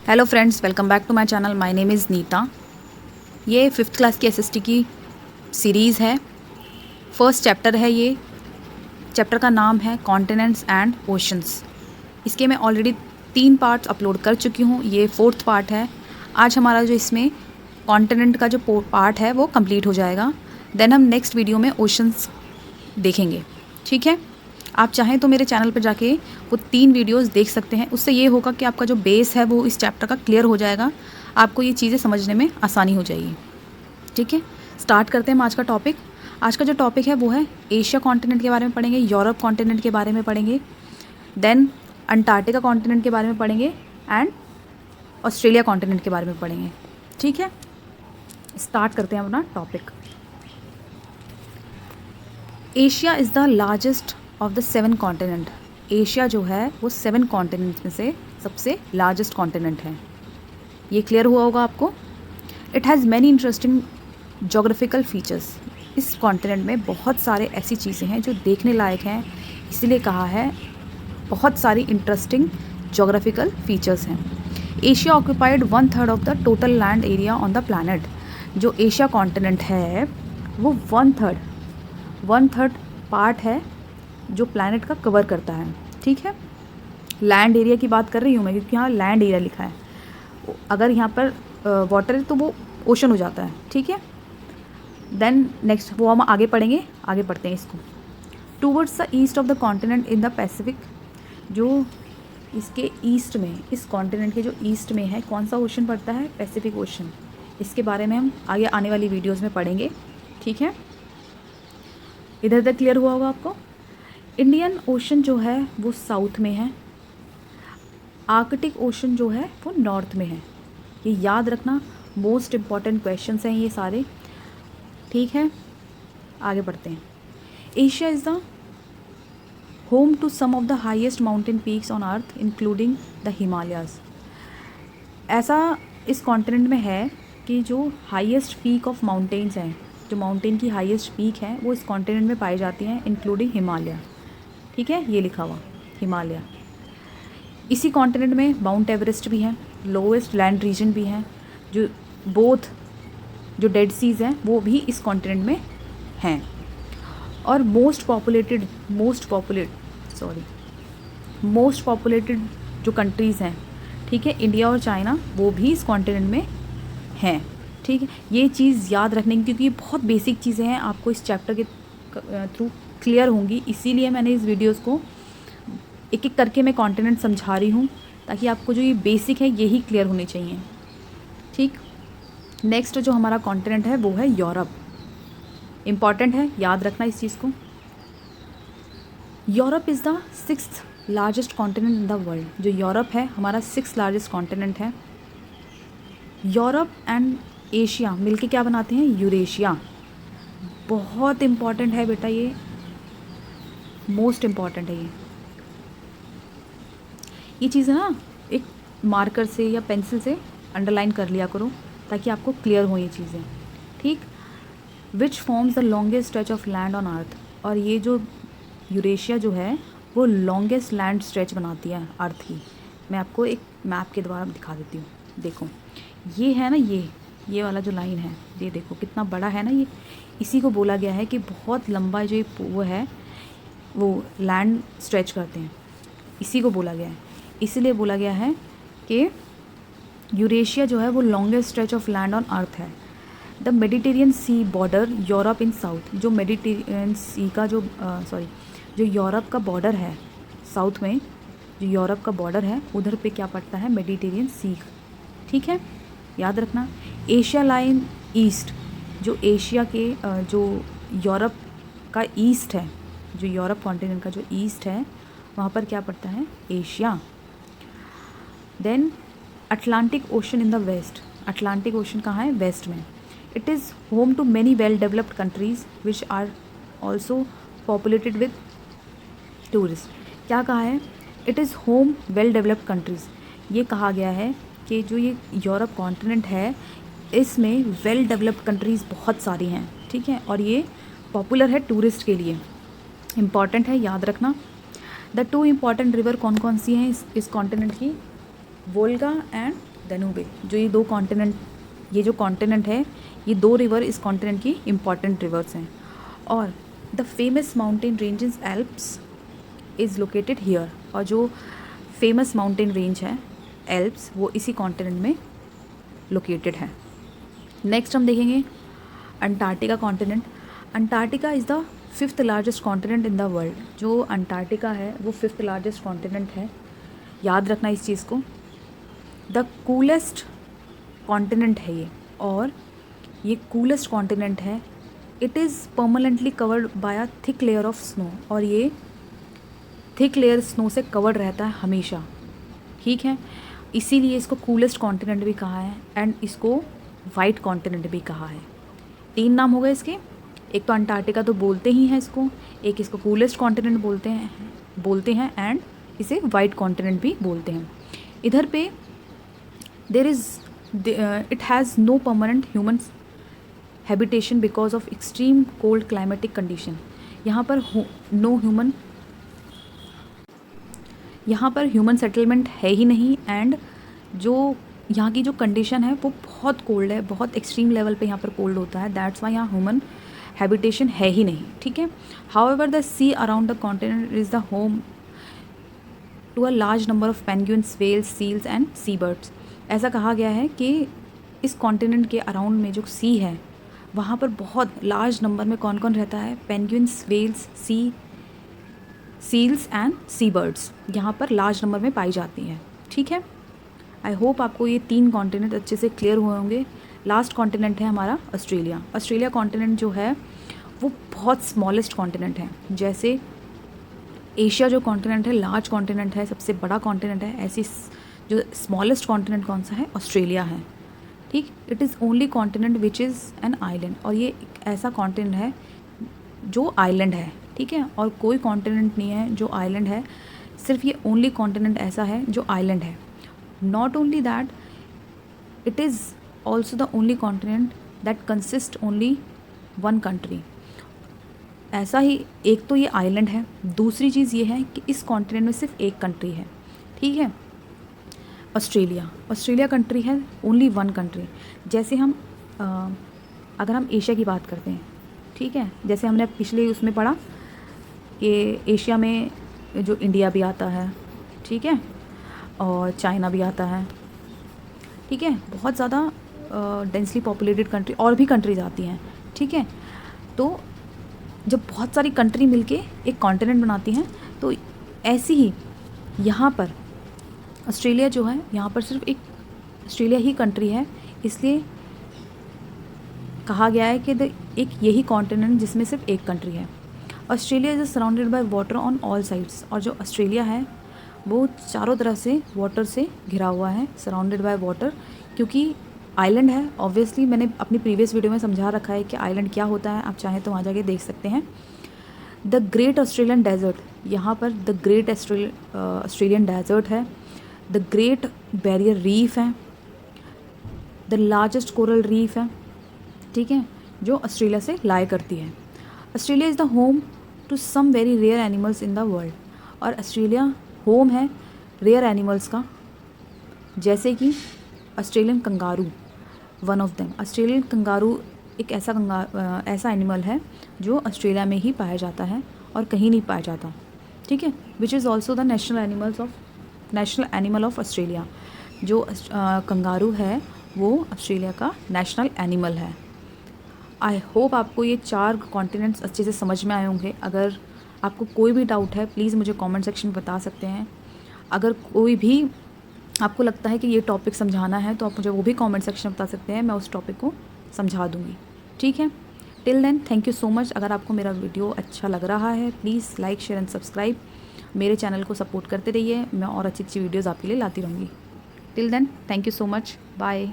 Hello friends, welcome back to my channel. My name is Neeta. ये 5th class की SST की series है। First chapter है ये। चैप्टर का नाम है कॉन्टिनेंट्स एंड ओशंस। इसके मैं ऑलरेडी 3 पार्ट्स अपलोड कर चुकी हूँ। ये 4th पार्ट है। आज हमारा जो इसमें कॉन्टिनेंट का जो पार्ट है वो कंप्लीट हो जाएगा। देन हम नेक्स्ट वीडियो में ओशंस देखेंगे। ठीक है, आप चाहें तो मेरे चैनल पर जाके वो 3 वीडियोस देख सकते हैं। उससे ये होगा कि आपका जो बेस है वो इस चैप्टर का क्लियर हो जाएगा। आपको ये चीज़ें समझने में आसानी हो जाएगी। ठीक है, स्टार्ट करते हैं हम आज का टॉपिक। आज का जो टॉपिक है वो है एशिया कॉन्टिनेंट के बारे में पढ़ेंगे, यूरोप कॉन्टिनेंट के बारे में पढ़ेंगे, देन अंटार्कटिका कॉन्टिनेंट के बारे में पढ़ेंगे एंड ऑस्ट्रेलिया कॉन्टिनेंट के बारे में पढ़ेंगे। ठीक है, स्टार्ट करते हैं अपना topic. Asia is the largest of the 7 continent. Asia जो है वो 7 कॉन्टिनेंट में से सबसे लार्जेस्ट कॉन्टिनेंट है। ये क्लियर हुआ होगा आपको। It has many interesting geographical features. इस कॉन्टिनेंट में बहुत सारे ऐसी चीज़ें हैं जो देखने लायक हैं, इसलिए कहा है बहुत सारी इंटरेस्टिंग जोग्राफिकल फीचर्स हैं। Asia occupied 1/3 of the total land area on the planet. जो एशिया कॉन्टिनेंट है वो 1/3 पार्ट है जो प्लैनेट का कवर करता है। ठीक है, लैंड एरिया की बात कर रही हूँ मैं, क्योंकि यहाँ लैंड एरिया लिखा है। अगर यहाँ पर वाटर है तो वो ओशन हो जाता है। ठीक है, देन नेक्स्ट वो हम आगे पढ़ेंगे। आगे पढ़ते हैं इसको। Towards the east of the continent in the Pacific. जो इसके ईस्ट में, इस कॉन्टिनेंट के जो ईस्ट में है, कौन सा ओशन पड़ता है? Pacific ocean. इसके बारे में हम आगे आने वाली वीडियोज़ में पढ़ेंगे। ठीक है, इधर तक क्लियर हुआ होगा आपको। इंडियन ओशन जो है वो साउथ में है। आर्कटिक ओशन जो है वो नॉर्थ में है। ये याद रखना, मोस्ट इम्पॉर्टेंट क्वेश्चंस हैं ये सारे। ठीक है, आगे बढ़ते हैं। Asia is the home to some of the highest mountain peaks on earth including the Himalayas. ऐसा इस कॉन्टिनेंट में है कि जो हाईएस्ट पीक ऑफ माउंटेन्स हैं, जो माउंटेन की हाईएस्ट पीक है वो इस कॉन्टिनेंट में पाई जाती हैं, इंक्लूडिंग हिमालय। ठीक है, ये लिखा हुआ हिमालय। इसी कॉन्टिनेंट में माउंट एवरेस्ट भी है, लोवेस्ट लैंड रीजन भी है। जो बोथ जो डेड सीज़ हैं वो भी इस कॉन्टिनेंट में हैं। और मोस्ट पॉपुलेटेड जो कंट्रीज़ हैं, ठीक है, इंडिया और चाइना, वो भी इस कॉन्टिनेंट में हैं। ठीक है, ये चीज़ याद रखने की, क्योंकि ये बहुत बेसिक चीज़ें हैं, आपको इस चैप्टर के थ्रू क्लियर होंगी। इसीलिए मैंने इस वीडियोस को एक एक करके मैं कॉन्टिनेंट समझा रही हूँ, ताकि आपको जो ये बेसिक है यही क्लियर होने चाहिए। ठीक, नेक्स्ट जो हमारा कॉन्टिनेंट है वो है यूरोप। इम्पॉर्टेंट है, याद रखना इस चीज़ को। Europe is the 6th largest continent in the world. जो यूरोप है हमारा 6th लार्जेस्ट कॉन्टिनेंट है। यूरोप एंड एशिया मिलके क्या बनाते हैं? यूरेशिया। बहुत इम्पॉर्टेंट है बेटा, ये मोस्ट इम्पॉर्टेंट है। ये चीज़ें ना एक मार्कर से या पेंसिल से अंडरलाइन कर लिया करो, ताकि आपको क्लियर हो ये चीज़ें। ठीक, which forms the longest stretch of land on अर्थ। और ये जो यूरेशिया जो है वो लॉन्गेस्ट लैंड स्ट्रेच बनाती है अर्थ की। मैं आपको एक मैप के द्वारा दिखा देती हूँ। देखो, ये है ना, ये वाला जो लाइन है, ये देखो कितना बड़ा है ना ये। इसी को बोला गया है कि बहुत लंबा जो वो है वो लैंड स्ट्रेच करते हैं, इसी को बोला गया है। इसीलिए बोला गया है कि यूरेशिया जो है वो longest stretch of land on earth है। The Mediterranean sea border Europe in south. जो मेडिटेरियन सी का जो यूरोप का बॉर्डर है साउथ में, जो यूरोप का बॉर्डर है उधर पे क्या पड़ता है? मेडिटेरियन सी। ठीक है, याद रखना। Asia line east. जो एशिया के जो यूरोप का ईस्ट है, जो यूरोप कॉन्टिनेंट का जो ईस्ट है, वहाँ पर क्या पड़ता है? Asia. Then Atlantic Ocean in the west. Atlantic Ocean कहाँ है? वेस्ट में। It is home to many well developed countries which are also populated with tourist. क्या कहा है? It is home well developed countries. ये कहा गया है कि जो ये यूरोप कॉन्टिनेंट है इसमें वेल डेवलप्ड कंट्रीज़ बहुत सारी हैं। ठीक है, और ये पॉपुलर है टूरिस्ट के लिए। इम्पॉर्टेंट है, याद रखना। द 2 इम्पॉर्टेंट रिवर कौन कौन सी हैं इस कॉन्टिनेंट की? वोल्गा एंड दनूबे। जो ये दो कॉन्टिनेंट, ये जो कॉन्टिनेंट है, ये दो रिवर इस कॉन्टिनेंट की इम्पॉर्टेंट रिवर्स हैं। और the famous mountain ranges Alps is located here. और जो फेमस माउंटेन रेंज है एल्प्स, वो इसी कॉन्टिनेंट में लोकेटेड है। नेक्स्ट हम देखेंगे Antarctica continent. Antarctica is the 5th largest continent in the world. जो अंटार्कटिका है वो 5th लार्जेस्ट कॉन्टिनेंट है, याद रखना इस चीज़ को। द कूलेस्ट कॉन्टिनेंट है ये, और ये कूलेस्ट कॉन्टिनेंट है। It is permanently covered by a thick layer of snow. और ये थिक लेयर स्नो से कवर्ड रहता है हमेशा, ठीक है। इसीलिए इसको कूलेस्ट कॉन्टिनेंट भी कहा है एंड इसको वाइट कॉन्टिनेंट भी कहा है। 3 नाम हो गए इसके। एक तो अंटार्कटिका तो बोलते ही हैं इसको, एक इसको कूलेस्ट कॉन्टिनेंट बोलते हैं एंड इसे वाइट कॉन्टिनेंट भी बोलते हैं। इधर पे it has no permanent human habitation because of extreme cold climatic condition. यहाँ पर ह्यूमन सेटलमेंट है ही नहीं, एंड जो यहाँ की जो कंडीशन है वो बहुत कोल्ड है, बहुत एक्सट्रीम लेवल पे यहाँ पर कोल्ड होता है। दैट्स वाई यहाँ ह्यूमन हैबिटेशन है ही नहीं, ठीक है। However the sea around the continent is the home to a large number of penguins, whales, seals and sea birds. ऐसा कहा गया है कि इस कॉन्टिनेंट के अराउंड में जो सी है वहाँ पर बहुत लार्ज नंबर में कौन कौन रहता है? Penguins, whales, seals and sea birds यहाँ पर लार्ज नंबर में पाई जाती हैं, ठीक है। आई होप आपको ये 3 कॉन्टिनेंट अच्छे से क्लियर हुए होंगे। लास्ट कॉन्टिनेंट है हमारा ऑस्ट्रेलिया। ऑस्ट्रेलिया कॉन्टिनेंट जो है वो बहुत स्मॉलेस्ट कॉन्टिनेंट है। जैसे एशिया जो कॉन्टिनेंट है लार्ज कॉन्टिनेंट है, सबसे बड़ा कॉन्टिनेंट है, ऐसी जो स्मॉलेस्ट कॉन्टिनेंट कौन सा है? ऑस्ट्रेलिया है, ठीक। It is only continent which is an island. और ये एक ऐसा कॉन्टिनेंट है जो आइलैंड है, ठीक है। और कोई कॉन्टिनेंट नहीं है जो आइलैंड है, सिर्फ ये ओनली कॉन्टिनेंट ऐसा है जो आइलैंड है। Not only that, it is also the only continent that consists only one country. ऐसा ही एक तो ये आइलैंड है, दूसरी चीज़ ये है कि इस कॉन्टिनेंट में सिर्फ एक कंट्री है, ठीक है। ऑस्ट्रेलिया कंट्री है, ओनली 1 कंट्री। जैसे हम अगर हम एशिया की बात करते हैं, ठीक है, जैसे हमने पिछले उसमें पढ़ा कि एशिया में जो इंडिया भी आता है, ठीक है, और चाइना भी आता है, ठीक है। बहुत ज़्यादा डेंसली पॉपुलेटेड कंट्री, और भी कंट्रीज आती हैं, ठीक है। तो जब बहुत सारी कंट्री मिलके एक कॉन्टिनेंट बनाती हैं, तो ऐसी ही यहाँ पर ऑस्ट्रेलिया जो है, यहाँ पर सिर्फ एक ऑस्ट्रेलिया ही कंट्री है। इसलिए कहा गया है कि एक यही कॉन्टिनेंट जिसमें सिर्फ एक कंट्री है। Australia is surrounded by water on all sides. और जो ऑस्ट्रेलिया है वो चारों तरफ से वाटर से घिरा हुआ है, सराउंडेड बाय वाटर, क्योंकि आइलैंड है। ऑब्वियसली मैंने अपनी प्रीवियस वीडियो में समझा रखा है कि आइलैंड क्या होता है, आप चाहें तो वहाँ जाके देख सकते हैं। द ग्रेट ऑस्ट्रेलियन डेजर्ट, यहाँ पर द ग्रेट ऑस्ट्रेलियन डेजर्ट है। द ग्रेट बैरियर रीफ है, द लार्जेस्ट कोरल रीफ है, ठीक है, जो ऑस्ट्रेलिया से लाया करती है। Australia is the home to some very rare animals in the world. और ऑस्ट्रेलिया होम है रेयर एनिमल्स का, जैसे कि Australian kangaroo, one of them. Australian kangaroo एक ऐसा एनिमल है जो ऑस्ट्रेलिया में ही पाया जाता है और कहीं नहीं पाया जाता, ठीक है। Which is also the national animal of Australia. जो कंगारू है वो ऑस्ट्रेलिया का नेशनल एनिमल है। आई होप आपको ये 4 कॉन्टिनेंट्स अच्छे से समझ में आए होंगे। अगर आपको कोई भी डाउट है प्लीज़ मुझे कमेंट सेक्शन में बता सकते हैं। अगर कोई भी आपको लगता है कि ये टॉपिक समझाना है तो आप मुझे वो भी कमेंट सेक्शन में बता सकते हैं, मैं उस टॉपिक को समझा दूँगी, ठीक है। Till then thank you so much. अगर आपको मेरा वीडियो अच्छा लग रहा है please like, share and subscribe. मेरे चैनल को सपोर्ट करते रहिए, मैं और अच्छी अच्छी वीडियोज़ आपके लिए लाती रहूँगी। Till then thank you so much, bye.